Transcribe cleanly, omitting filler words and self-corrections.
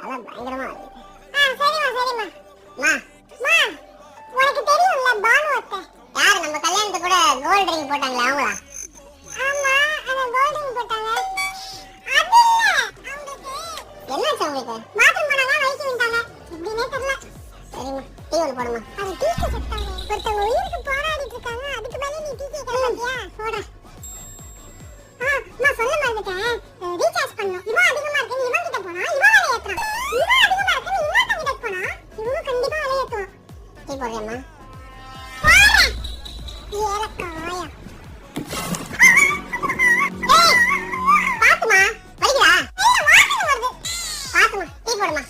அதான் பயங்கரமா இருக்கு. சரிம்மா சரிம்மா. மா மா உனக்கு தெரியும்ல பானு அத்தை? யாரு நம்ம கல்யாணத்துக்கு கூட கோல்ட் ரிங் போட்டாங்களே அவங்களா? ஆமா அந்த கோல்டிங் போட்டாங்க. அது இல்ல அவங்களுக்கு என்னாச்சு அவங்களுக்கு? பாத்ரூம் போனாங்க வலிக்கு விட்டாங்க. எப்படினே தெரியல. சரிம்மா டீ ஒன்று போடுமா. அது டீக்கு செத்தாங்க. ஒருத்தவங்க உயிருக்கு போராடிட்டு இருக்காங்க. அதுக்கு மேல நீ டீ கேட்கற பாத்தியா? போடா. நான் சொல்ல மறந்துட்டேன். ரீசார்ஜ் பண்ணனும். இவன் அதிகமா இருக்கு. நீ இவன் கிட்ட போனா இவன் வேலை ஏத்துறான். இவன் அதிகமா இருக்கு. நீ இன்னொருத்தன் கிட்ட போனா இவன் கண்டிப்பா வேலை ஏத்துவான். டீ போடுறியாம்மா? போடா. ஏலக்காயா. ஏய் பாத்துமா வலிக்குதா? இல்ல வாசனை வருது. பாத்துமா டீ போடுமா.